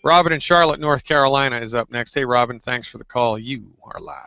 Robin in Charlotte, North Carolina is up next. Hey, Robin, thanks for the call. You are live.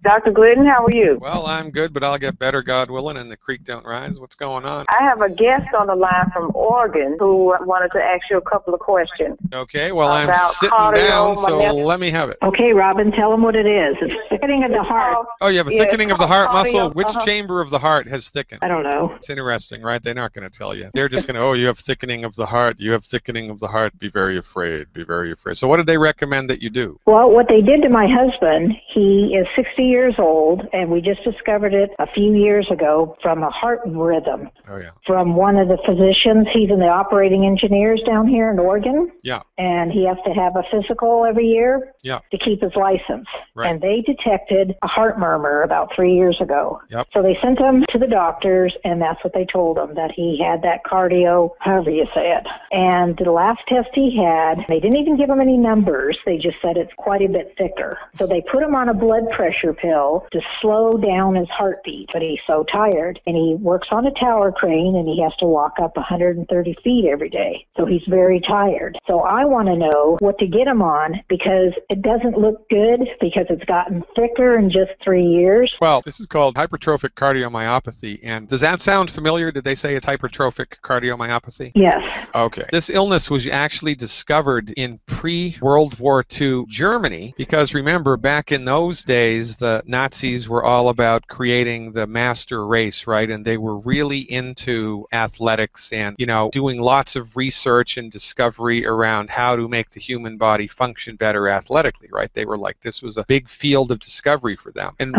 Dr. Glidden, how are you? Well, I'm good, but I'll get better, God willing, and the creek don't rise. What's going on? I have a guest on the line from Oregon who wanted to ask you a couple of questions. Okay, well, I'm sitting down, so let me have it. Okay, Robin, tell them what it is. It's thickening of the heart. Oh, you have a thickening of the heart muscle? Which chamber of the heart has thickened? I don't know. It's interesting, right? They're not going to tell you. They're just going to, oh, you have thickening of the heart. You have thickening of the heart. Be very afraid. Be very afraid. So what did they recommend that you do? Well, what they did to my husband, he is 60 years old, and we just discovered it a few years ago from a heart rhythm. Oh, yeah. From one of the physicians. He's in the operating engineers down here in Oregon. Yeah. And he has to have a physical every year to keep his license. Right. And they detected a heart murmur about 3 years ago. Yep. So they sent him to the doctors, and that's what they told him, that he had that cardio, however you say it. And the last test he had, they didn't even give him any numbers. They just said it's quite a bit thicker. So they put him on a blood pressure pill to slow down his heartbeat. But he's so tired, and he works on a tower crane, and he has to walk up 130 feet every day. So he's very tired. So I want to know what to get him on, because it doesn't look good, because it's gotten thicker in just 3 years. Well, this is called hypertrophic cardiomyopathy. And does that sound familiar? Did they say it's hypertrophic cardiomyopathy? Yes. Okay. This illness was actually discovered in pre-World War II Germany, because remember, back in those days, the Nazis were all about creating the master race, right? And they were really into athletics and, you know, doing lots of research and discovery around how to make the human body function better athletically, right? They were like, this was a big field of discovery for them. And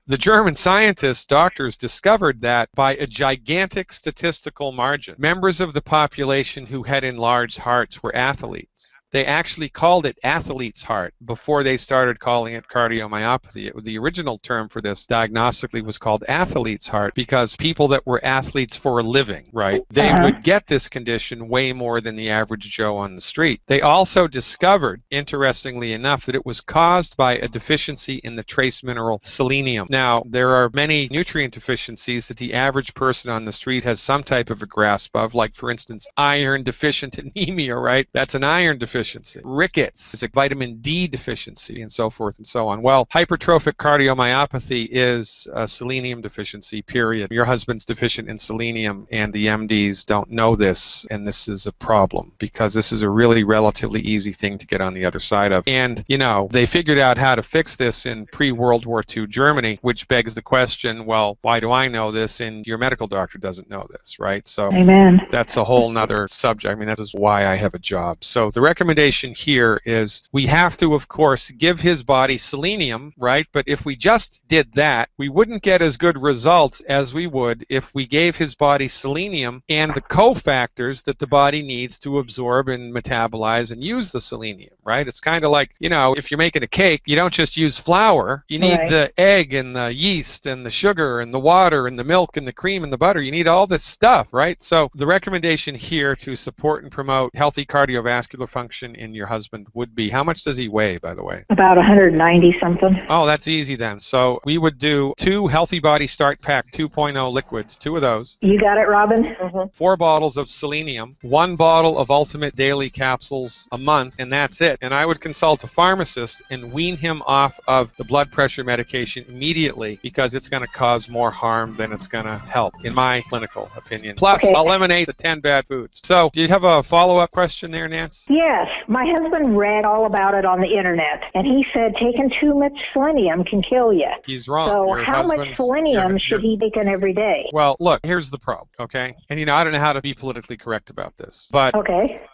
the German scientists, doctors, discovered that by a gigantic statistical margin, members of the population who had enlarged hearts were athletes. They actually called it athlete's heart before they started calling it cardiomyopathy. The original term for this diagnostically was called athlete's heart, because people that were athletes for a living, right, they would get this condition way more than the average Joe on the street. They also discovered, interestingly enough, that it was caused by a deficiency in the trace mineral selenium. Now, there are many nutrient deficiencies that the average person on the street has some type of a grasp of, like, for instance, iron deficient anemia, right? That's an iron deficiency. Rickets is a vitamin D deficiency, and so forth and so on. Well, hypertrophic cardiomyopathy is a selenium deficiency, period. Your husband's deficient in selenium, and the MDs don't know this, and this is a problem, because this is a really relatively easy thing to get on the other side of. And, you know, they figured out how to fix this in pre-World War II Germany, which begs the question, well, why do I know this and your medical doctor doesn't know this, right? So that's a whole nother subject. I mean, that is why I have a job. So the recommendation here is we have to, of course, give his body selenium, right? But if we just did that, we wouldn't get as good results as we would if we gave his body selenium and the cofactors that the body needs to absorb and metabolize and use the selenium, right? It's kind of like, you know, if you're making a cake, you don't just use flour. You need the egg and the yeast and the sugar and the water and the milk and the cream and the butter. You need all this stuff, right? So the recommendation here to support and promote healthy cardiovascular function in your husband would be, how much does he weigh, by the way? About 190 something. Oh, that's easy then. So we would do 2 Healthy Body Start Pack 2.0 liquids, 2 of those. You got it, Robin? 4 bottles of selenium, 1 bottle of Ultimate Daily capsules a month, and that's it. And I would consult a pharmacist and wean him off of the blood pressure medication immediately, because it's going to cause more harm than it's going to help, in my clinical opinion. Plus, eliminate the 10 bad foods. So, do you have a follow-up question there, Nance? Yes. My husband read all about it on the internet, and he said taking too much selenium can kill you. He's wrong. So how much selenium should he take in every day? Well, look, here's the problem, okay? And, you know, I don't know how to be politically correct about this, but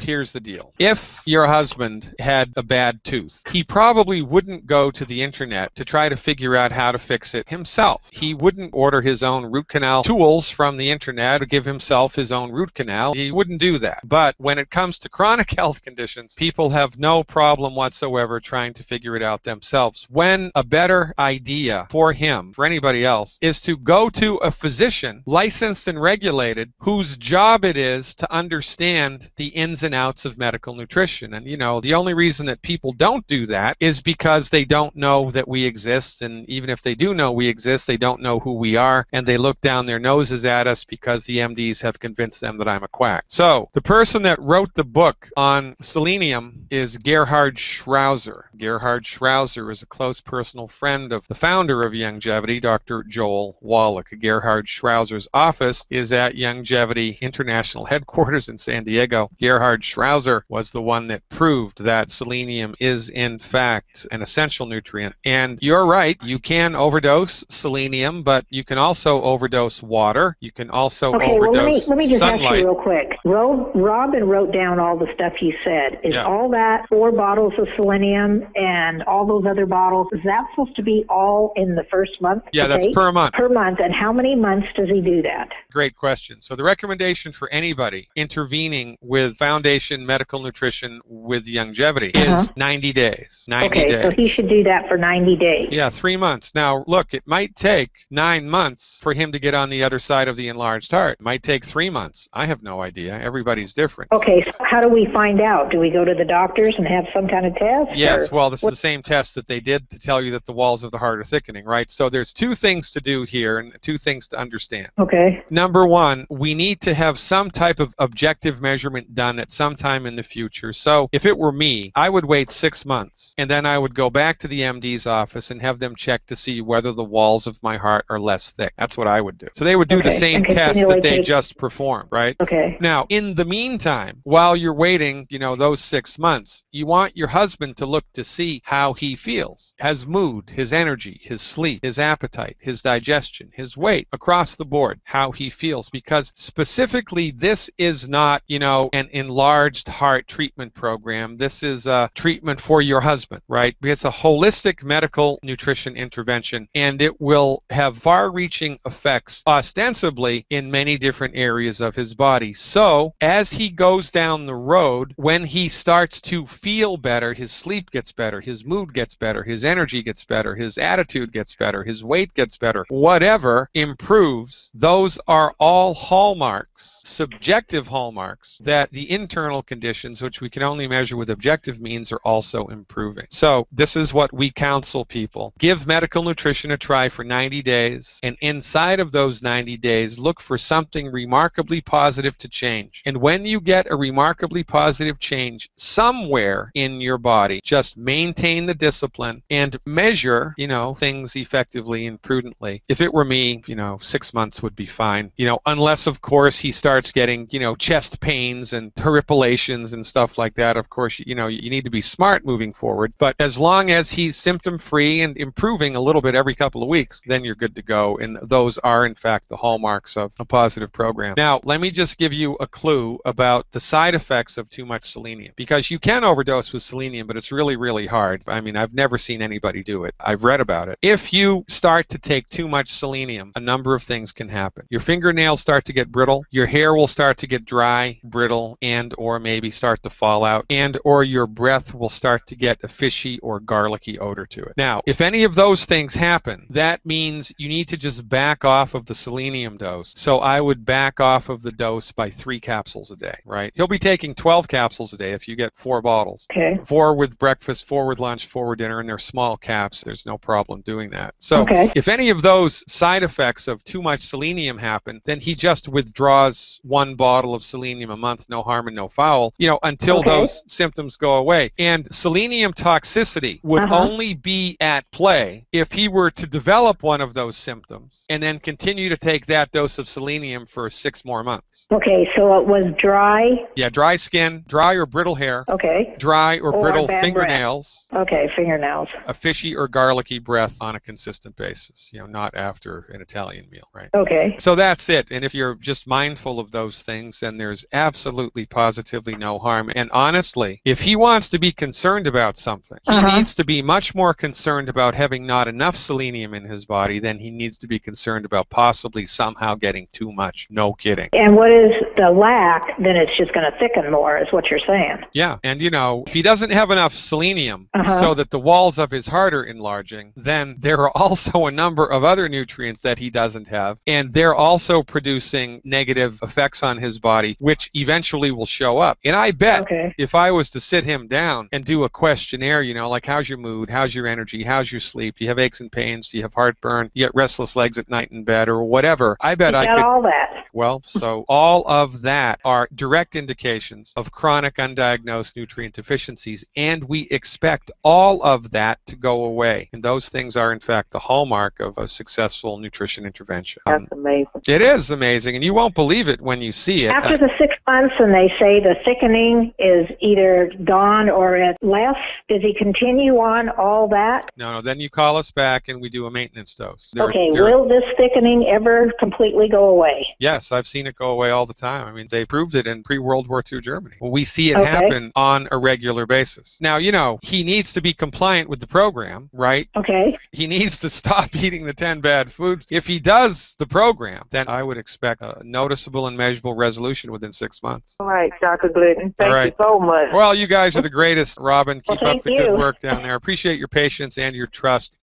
here's the deal. If your husband had a bad tooth, he probably wouldn't go to the internet to try to figure out how to fix it himself. He wouldn't order his own root canal tools from the internet or give himself his own root canal. He wouldn't do that. But when it comes to chronic health conditions, people have no problem whatsoever trying to figure it out themselves. When a better idea for him, for anybody else, is to go to a physician, licensed and regulated, whose job it is to understand the ins and outs of medical nutrition. And, you know, the only reason that people don't do that is because they don't know that we exist, and even if they do know we exist, they don't know who we are, and they look down their noses at us because the MDs have convinced them that I'm a quack. So, the person that wrote the book on selenium selenium is Gerhard Schrauzer. Gerhard Schrauzer is a close personal friend of the founder of Youngevity, Dr. Joel Wallach. Gerhard Schrauzer's office is at Youngevity International Headquarters in San Diego. Gerhard Schrauzer was the one that proved that selenium is, in fact, an essential nutrient. And you're right, you can overdose selenium, but you can also overdose water. You can also overdose let me just sunlight. ask you real quick. Robin wrote down all the stuff you said. Is all that 4 bottles of selenium and all those other bottles, is that supposed to be all in the first month? Yeah, that's per month. Per month. And how many months does he do that? Great question. So the recommendation for anybody intervening with Foundation Medical Nutrition with Youngevity is 90 days. 90 days. So he should do that for 90 days. Yeah, 3 months. Now, look, it might take 9 months for him to get on the other side of the enlarged heart. It might take 3 months. I have no idea. Everybody's different. Okay, so how do we find out? Do we go to the doctors and have some kind of test? Yes, well, this is the same test that they did to tell you that the walls of the heart are thickening, right? So there's 2 things to do here and 2 things to understand. Okay. Number 1, we need to have some type of objective measurement done at some time in the future. So if it were me, I would wait 6 months, and then I would go back to the MD's office and have them check to see whether the walls of my heart are less thick. That's what I would do. So they would do the same test that they just performed, right? Okay. Now, in the meantime, while you're waiting, those 6 months, you want your husband to look to see how he feels. His mood, his energy, his sleep, his appetite, his digestion, his weight, across the board, how he feels. Because specifically, this is not, an enlarged heart treatment program. This is a treatment for your husband, right? It's a holistic medical nutrition intervention, and it will have far-reaching effects, ostensibly, in many different areas of his body. So, as he goes down the road, when he starts to feel better, his sleep gets better, his mood gets better, his energy gets better, his attitude gets better, his weight gets better, whatever improves, those are all hallmarks, subjective hallmarks, that the internal conditions, which we can only measure with objective means, are also improving. So this is what we counsel people. Give medical nutrition a try for 90 days, and inside of those 90 days, look for something remarkably positive to change. And when you get a remarkably positive change somewhere in your body, just maintain the discipline and measure, things effectively and prudently. If it were me, 6 months would be fine. Unless, of course, he starts getting, chest pains and horripilations and stuff like that. Of course, you need to be smart moving forward. But as long as he's symptom-free and improving a little bit every couple of weeks, then you're good to go. And those are, in fact, the hallmarks of a positive program. Now, let me just give you a clue about the side effects of too much selenium. Because you can overdose with selenium, but it's really, really hard. I mean, I've never seen anybody do it. I've read about it. If you start to take too much selenium, a number of things can happen. Your fingernails start to get brittle. Your hair will start to get dry, brittle, and or maybe start to fall out. And or your breath will start to get a fishy or garlicky odor to it. Now, if any of those things happen, that means you need to just back off of the selenium dose. So I would back off of the dose by 3 capsules a day, right? He'll be taking 12 capsules a day if you get 4 bottles. Okay. 4 with breakfast, 4 with lunch, 4 with dinner, and they're small caps. There's no problem doing that. So if any of those side effects of too much selenium happen, then he just withdraws 1 bottle of selenium a month, no harm and no foul, until those symptoms go away. And selenium toxicity would only be at play if he were to develop one of those symptoms and then continue to take that dose of selenium for 6 more months. Okay, so it was dry? Yeah, dry skin, dry or brittle hair. Okay. Dry or brittle fingernails. Okay, fingernails. A fishy or garlicky breath on a consistent basis, not after an Italian meal, right? Okay. So that's it. And if you're just mindful of those things, then there's absolutely, positively no harm. And honestly, if he wants to be concerned about something, he needs to be much more concerned about having not enough selenium in his body than he needs to be concerned about possibly somehow getting too much. No kidding. And what is the lack? Then it's just going to thicken more, is what you're saying. Yeah. And, if he doesn't have enough selenium so that the walls of his heart are enlarging, then there are also a number of other nutrients that he doesn't have. And they're also producing negative effects on his body, which eventually will show up. And I bet if I was to sit him down and do a questionnaire, like how's your mood, how's your energy, how's your sleep, do you have aches and pains, do you have heartburn, you get restless legs at night in bed or whatever, I bet I could. all that. Well, so all of that are direct indications of chronic undesirable undiagnosed nutrient deficiencies, and we expect all of that to go away. And those things are, in fact, the hallmark of a successful nutrition intervention. That's amazing. It is amazing, and you won't believe it when you see it. After the 6 months, and they say the thickening is either gone or at less, does he continue on all that? No, then you call us back and we do a maintenance dose. Okay, will this thickening ever completely go away? Yes, I've seen it go away all the time. I mean, they proved it in pre-World War II Germany. Well, we see it happen on a regular basis. Now, you know, he needs to be compliant with the program, right? Okay. He needs to stop eating the 10 bad foods. If he does the program, then I would expect a noticeable and measurable resolution within 6 months. All right, Dr. Glidden. Thank you so much. Well, you guys are the greatest, Robin. Keep up the good you. work down there. Appreciate your patience and your trust.